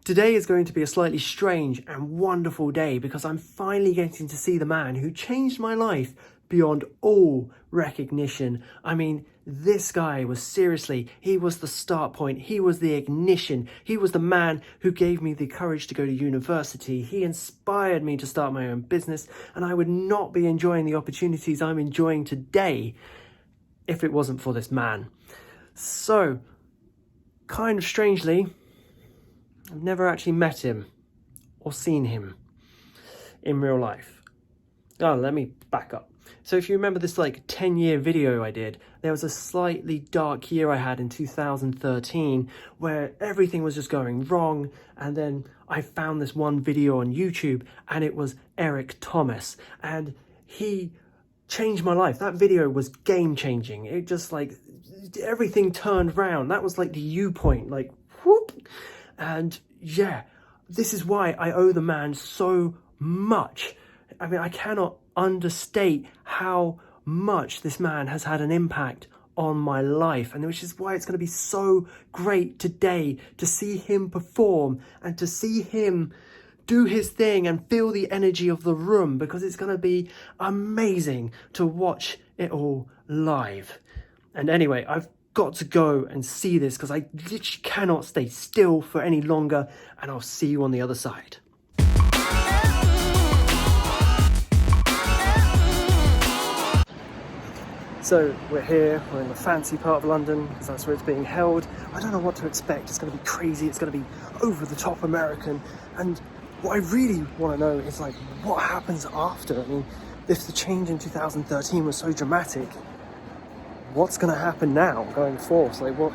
Today is going to be a slightly strange and wonderful day because I'm finally getting to see the man who changed my life beyond all recognition. I mean, this guy was seriously, he was the start point, he was the ignition, he was the man who gave me the courage to go to university, he inspired me to start my own business, and I would not be enjoying the opportunities I'm enjoying today if it wasn't for this man. So, kind of strangely, I've never actually met him or seen him in real life. Oh, let me back up. So if you remember this 10-year video I did, there was a slightly dark year I had in 2013 where everything was just going wrong, and then I found this one video on YouTube and it was Eric Thomas, and he changed my life. That video was game changing. It just everything turned round. That was the U point, whoop. And yeah, this is why I owe the man so much. I mean, I cannot understate how much this man has had an impact on my life, and which is why it's going to be so great today to see him perform and to see him do his thing and feel the energy of the room, because it's going to be amazing to watch it all live. And anyway, I've got to go and see this because I literally cannot stay still for any longer, and I'll see you on the other side. So we're here, we're in the fancy part of London because that's where it's being held. I don't know what to expect. It's going to be crazy, it's going to be over the top American, and what I really want to know is what happens after. I mean, if the change in 2013 was so dramatic, what's going to happen now going forth? Will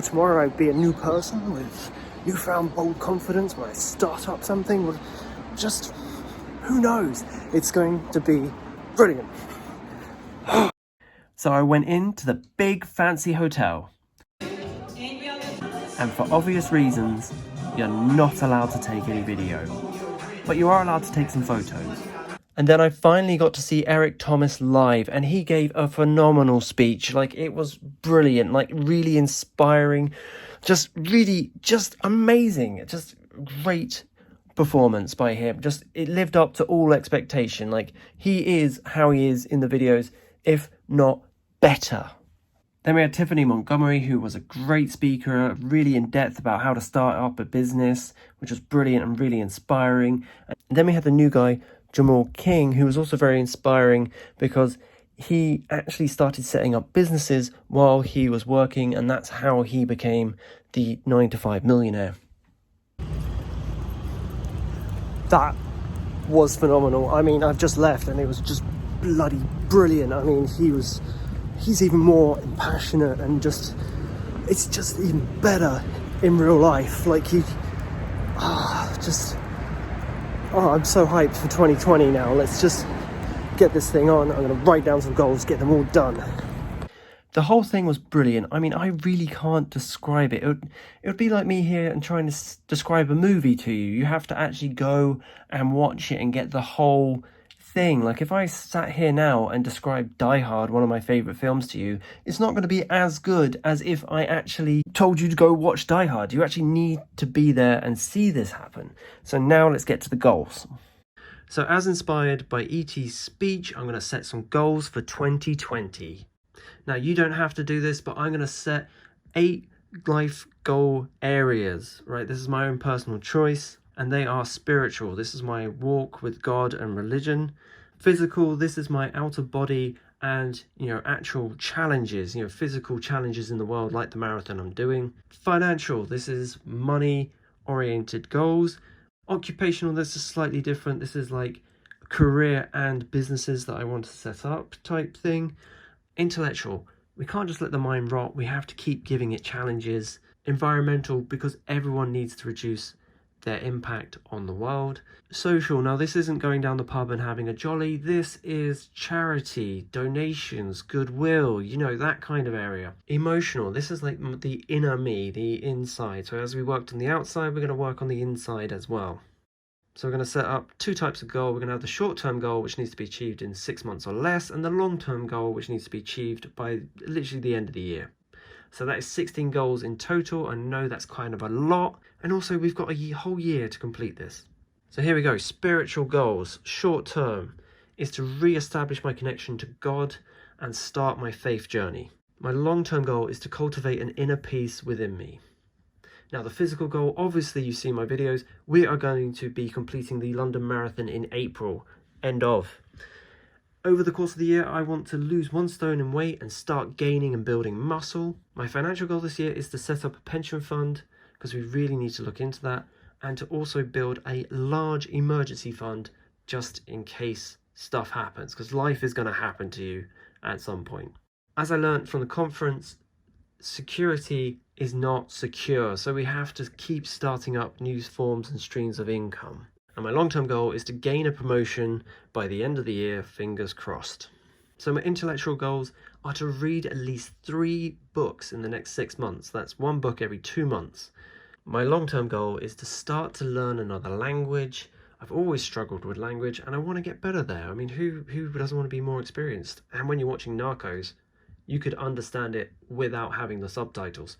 tomorrow I be a new person with newfound bold confidence? Will I start up something? Who knows? It's going to be brilliant. So I went into the big fancy hotel, and for obvious reasons, you're not allowed to take any video, but you are allowed to take some photos. And then I finally got to see Eric Thomas live, and he gave a phenomenal speech. It was brilliant, really inspiring, just amazing, just great performance by him. It lived up to all expectation. He is how he is in the videos, if not better. Then we had Tiffany Montgomery, who was a great speaker, really in depth about how to start up a business, which was brilliant and really inspiring. And then we had the new guy, Jamal, who was also very inspiring because he actually started setting up businesses while he was working, and that's how he became the 9-to-5 millionaire. That was phenomenal. I mean, I've just left and it was just bloody brilliant. I mean, he's even more passionate, and it's just even better in real life. I'm so hyped for 2020 now. Let's just get this thing on. I'm going to write down some goals, get them all done. The whole thing was brilliant. I mean, I really can't describe it. It would be like me here and trying to describe a movie to you. You have to actually go and watch it and get the whole thing. If I sat here now and described Die Hard, one of my favourite films, to you, it's not going to be as good as if I actually told you to go watch Die Hard. You actually need to be there and see this happen. So now let's get to the goals. So as inspired by E.T.'s speech, I'm going to set some goals for 2020. Now, you don't have to do this, but I'm going to set 8 life goal areas, right? This is my own personal choice, and they are spiritual. This is my walk with God and religion. Physical, this is my outer body and, actual challenges, physical challenges in the world, like the marathon I'm doing. Financial, this is money-oriented goals. Occupational, this is slightly different. This is career and businesses that I want to set up type thing. Intellectual, we can't just let the mind rot. We have to keep giving it challenges. Environmental, because everyone needs to reduce their impact on the world. Social, now this isn't going down the pub and having a jolly. This is charity, donations, goodwill, that kind of area. Emotional, this is the inner me, the inside. So as we worked on the outside, we're going to work on the inside as well. So we're going to set up 2 types of goal. We're going to have the short-term goal, which needs to be achieved in 6 months or less, and the long-term goal, which needs to be achieved by literally the end of the year. So that is 16 goals in total. I know that's kind of a lot. And also we've got a whole year to complete this. So here we go. Spiritual goals. Short term is to re-establish my connection to God and start my faith journey. My long-term goal is to cultivate an inner peace within me. Now the physical goal, obviously you've seen my videos, we are going to be completing the London Marathon in April, end of. Over the course of the year, I want to lose 1 stone in weight and start gaining and building muscle. My financial goal this year is to set up a pension fund, because we really need to look into that, and to also build a large emergency fund just in case stuff happens, because life is going to happen to you at some point. As I learned from the conference, security is not secure, so we have to keep starting up new forms and streams of income. And my long-term goal is to gain a promotion by the end of the year, fingers crossed. So my intellectual goals are to read at least 3 books in the next 6 months. That's 1 book every 2 months. My long-term goal is to start to learn another language. I've always struggled with language and I want to get better there. I mean, who doesn't want to be more experienced? And when you're watching Narcos, you could understand it without having the subtitles.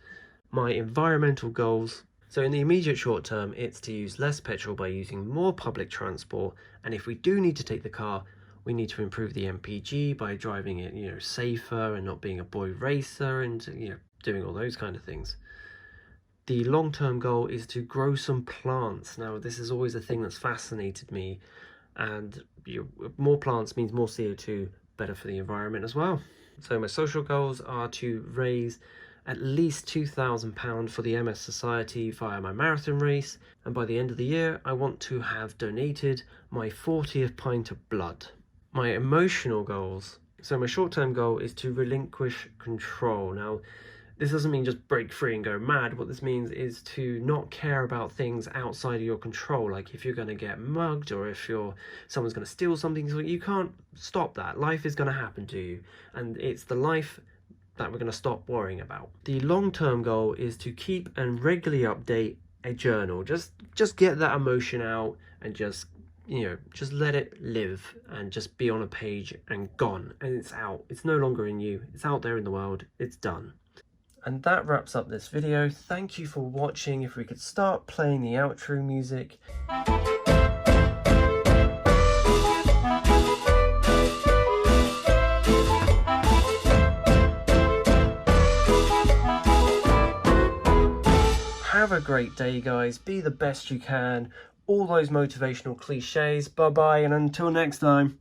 My environmental goals. So in the immediate short term, it's to use less petrol by using more public transport. And if we do need to take the car, we need to improve the MPG by driving it, safer and not being a boy racer and, doing all those kind of things. The long-term goal is to grow some plants. Now, this is always a thing that's fascinated me. And more plants means more CO2, better for the environment as well. So my social goals are to raise at least £2,000 for the MS Society via my marathon race, and by the end of the year I want to have donated my 40th pint of blood. My emotional goals, so my short-term goal is to relinquish control. Now this doesn't mean just break free and go mad. What this means is to not care about things outside of your control, like if you're going to get mugged or if someone's going to steal something. So you can't stop that. Life is going to happen to you, and it's the life that we're going to stop worrying about. The long-term goal is to keep and regularly update a journal. Just get that emotion out and just let it live and just be on a page and gone, and it's out. It's no longer in you. It's out there in the world. It's done. And that wraps up this video. Thank you for watching. If we could start playing the outro music. Have a great day, guys. Be the best you can. All those motivational cliches. Bye-bye, and until next time.